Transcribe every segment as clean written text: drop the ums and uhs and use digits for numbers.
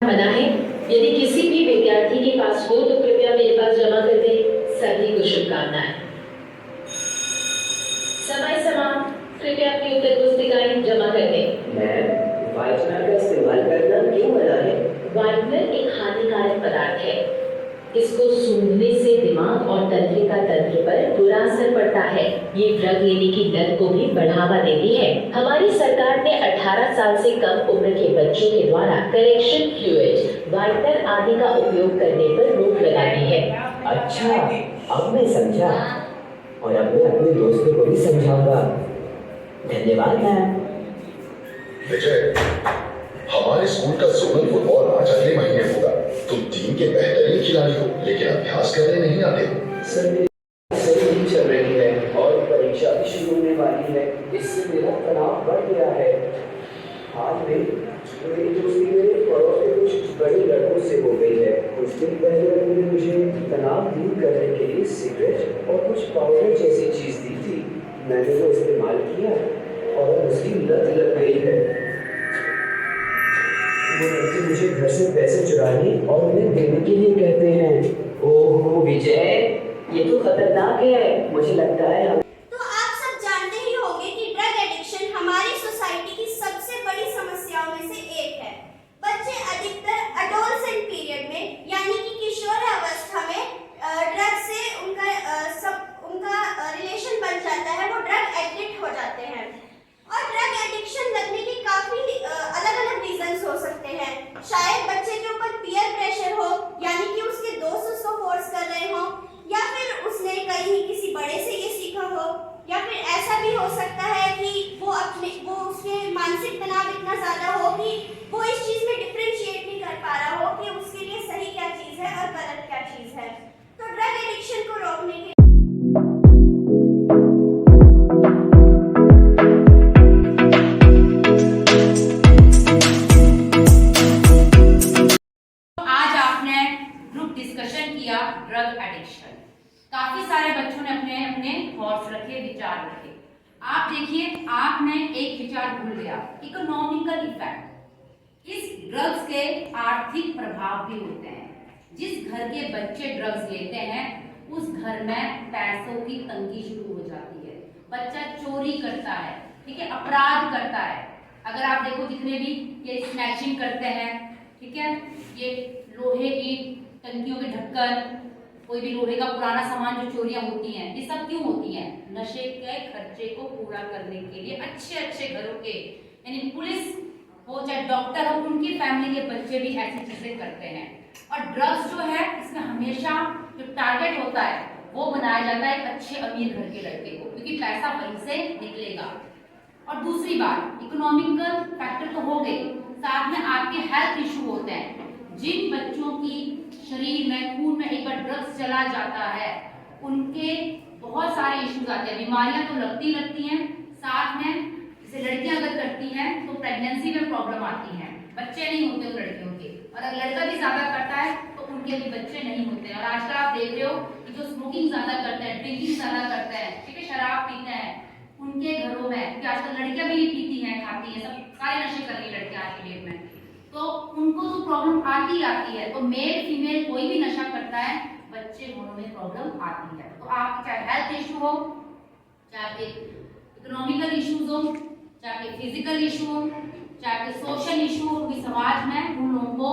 मना है। यदि किसी भी विद्यार्थी के पास हो तो कृपया मेरे पास जमा कर दें। सभी को शुभकामनाएं। समय समाप्त। कृपया अपनी उत्तर पुस्तिकाएं जमा कर दें। मैम, व्हाइटनर का इस्तेमाल करना क्यों मना है? व्हाइटनर एक हानिकारक पदार्थ है। इसको सूंघने से दिमाग और तंत्रिका तंत्र पर बुरा असर पड़ता है। ये ड्रग लेने की लत को भी बढ़ावा देती है। हमारी सरकार ने 18 साल से कम उम्र के बच्चों के द्वारा करेक्शन फ्लूइड, व्हाइटनर आदि का उपयोग करने पर रोक लगा दी है। अच्छा, अब मैं समझा और अब मैं अपने दोस्तों को भी समझाऊंगा। धन्यवाद मैम। विजय, हमारे स्कूल का जोनल फुटबॉल मैच अगले महीने होगा। तुम टीम के बेहतरीन खिलाड़ी हो, लेकिन अभ्यास करने नहीं आते हो। सर, मेरी सही नहीं चल रही है और परीक्षा भी शुरू होने वाली है। इससे मेरा तनाव बढ़ गया है। आज मेरी दोस्ती मेरे पड़ोस के कुछ बड़े लड़कों से हो गई है। कुछ दिन पहले उन्होंने मुझे तनाव दूर करने के लिए सिगरेट और कुछ पाउडर जैसी चीज दी थी। मैंने वो इस्तेमाल किया और उसकी लत लग गई है। वो लड़के मुझे घर से पैसे चुराने और उन्हें देने के लिए कहते हैं। ओहो विजय, ये तो खतरनाक है। मुझे लगता है तो आप सब जानते ही होंगे कि ड्रग एडिक्शन हमारी सोसाइटी की सबसे बड़ी समस्याओं में से एक है। बच्चे अधिकतर एडोलसेंट पीरियड में यानी कि किशोर अवस्था में ड्रग से उनका रिलेशन बन जाता है। वो ड्रग एडिक्ट हो जाते हैं और ड्रग एडिक्शन लगने के काफी अलग-अलग रीजंस हो सकते हैं। शायद बच्चे के ऊपर पीयर प्रेशर हो, यानी कि उसके दोस्त उसको फोर्स कर रहे हो, या फिर उसने कहीं किसी बड़े से ये सीखा हो, या फिर ऐसा भी हो सकता है कि वो उसके मानसिक तनाव इतना ज्यादा हो कि वो इस चीज में डिफरेंशिएट नहीं कर पा रहा हो कि उसके लिए सही क्या चीज है और गलत क्या चीज है। तो ड्रग एडिक्शन को रोकने के ड्रग एडिक्शन, काफी सारे बच्चों ने अपने अपने थॉट्स रखे, विचार रखे। आप देखिए, आपने एक विचार भूल गया, इकोनॉमिकल इफेक्ट। इस ड्रग्स के आर्थिक प्रभाव भी होते हैं। जिस घर के बच्चे ड्रग्स लेते हैं उस घर में पैसों की तंगी शुरू हो जाती है। बच्चा चोरी करता है, ठीक है, अपराध करता है। अगर आप देखो, जितने भी ये स्नैचिंग करते हैं, ठीक है, ये लोहे की टंकियों के ढक्कन, कोई भी लोहे का पुराना सामान जो चोरियां होती हैं, ये सब क्यों होती हैं? नशे के खर्चे को पूरा करने के लिए अच्छे अच्छे घरों के, यानी पुलिस हो चाहे डॉक्टर हो, उनकी फैमिली के बच्चे भी ऐसी चीजें करते हैं। और ड्रग्स जो है, इसमें हमेशा जो टारगेट होता है वो बनाया जाता है एक अच्छे अमीर घर के लड़के को, क्योंकि पैसा वहीं से निकलेगा। और दूसरी बात, इकोनॉमिकल फैक्टर तो हो गई, साथ में आपके हेल्थ इशू होते हैं। जिन बच्चों की शरीर में, खून में एक बार ड्रग्स चला जाता है, उनके बहुत सारे इश्यूज आते हैं। बीमारियां तो लगती हैं, साथ में जैसे लड़कियां अगर करती हैं तो प्रेगनेंसी में प्रॉब्लम आती है, बच्चे नहीं होते उन लड़कियों के। और अगर लड़का भी ज्यादा करता है तो उनके भी बच्चे नहीं होते। और आजकल आप देख रहे हो कि जो स्मोकिंग ज्यादा करते हैं, ड्रिंकिंग ज्यादा करते हैं, ठीक है, शराब पीते हैं, उनके घरों में, क्योंकि आजकल लड़कियां भी पीती हैं, खाती हैं, सब सारे नशे कर रही है लड़कियां आज की डेट में, तो उनको तो प्रॉब्लम आती है। तो मेल फीमेल कोई भी नशा करता है, बच्चे होने में प्रॉब्लम आती है। तो आप चाहे हेल्थ इशू हो, चाहे इकोनॉमिकल इश्यूज हो, चाहे फिजिकल इशू हो, चाहे सोशल इशू हो, भी समाज में उन लोगों को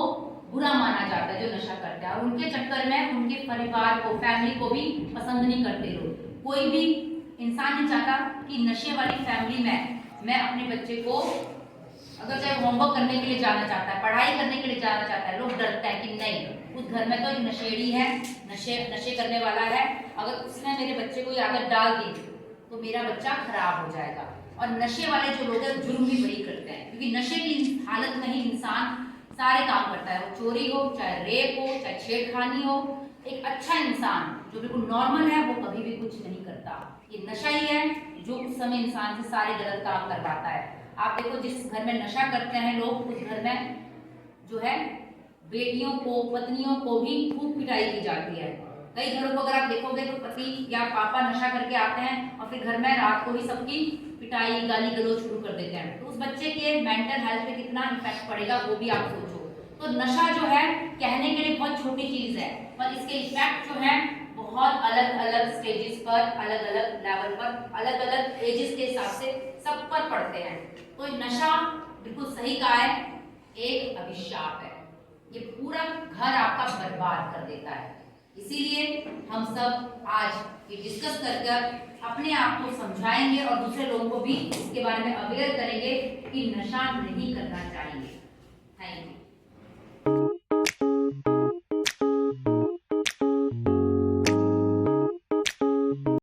बुरा माना जाता है जो नशा करते हैं। और उनके चक्कर में उनके परिवार को, फैमिली को भी पसंद नहीं करते लोग। कोई भी इंसान नहीं चाहता कि नशे वाली फैमिली में मैं अपने बच्चे को, अगर चाहे होमवर्क करने के लिए जाना चाहता है, पढ़ाई करने के लिए जाना चाहता है, लोग डरते हैं कि नहीं, उस घर में तो एक नशेड़ी है, नशे करने वाला है, अगर उसने मेरे बच्चे को आदत डाल दी तो मेरा बच्चा खराब हो जाएगा। और नशे वाले जो लोग हैं जुर्म भी वही करते हैं, क्योंकि नशे की हालत में ही इंसान सारे काम करता है, वो चोरी हो, चाहे रेप हो, चाहे छेड़खानी हो। एक अच्छा इंसान जो बिल्कुल नॉर्मल है वो कभी भी कुछ नहीं करता। ये नशा ही है जो उस समय इंसान से सारे गलत काम करवाता है। आप देखो, जिस घर में नशा करते हैं लोग, उस घर में जो है बेटियों को, पत्नियों को भी खूब पिटाई की जाती है। कई घरों को अगर आप देखोगे तो पति या पापा नशा करके आते हैं और फिर घर में रात को ही सबकी पिटाई, गाली गलौज शुरू कर देते हैं। तो उस बच्चे के मेंटल हेल्थ पे कितना इफेक्ट पड़ेगा वो भी आप सोचो। तो नशा जो है कहने के लिए बहुत छोटी चीज है, पर इसके इफेक्ट जो है बहुत अलग अलग स्टेजेस पर, अलग अलग लेवल पर, अलग अलग एजेस के हिसाब से सब पर पड़ते हैं। तो नशा बिल्कुल सही कहा है, एक अभिशाप है, ये पूरा घर आपका बर्बाद कर देता है। इसीलिए हम सब आज ये डिस्कस कर अपने आप को समझाएंगे और दूसरे लोगों को भी इसके बारे में अवेयर करेंगे कि नशा नहीं करना चाहिए। Thank you.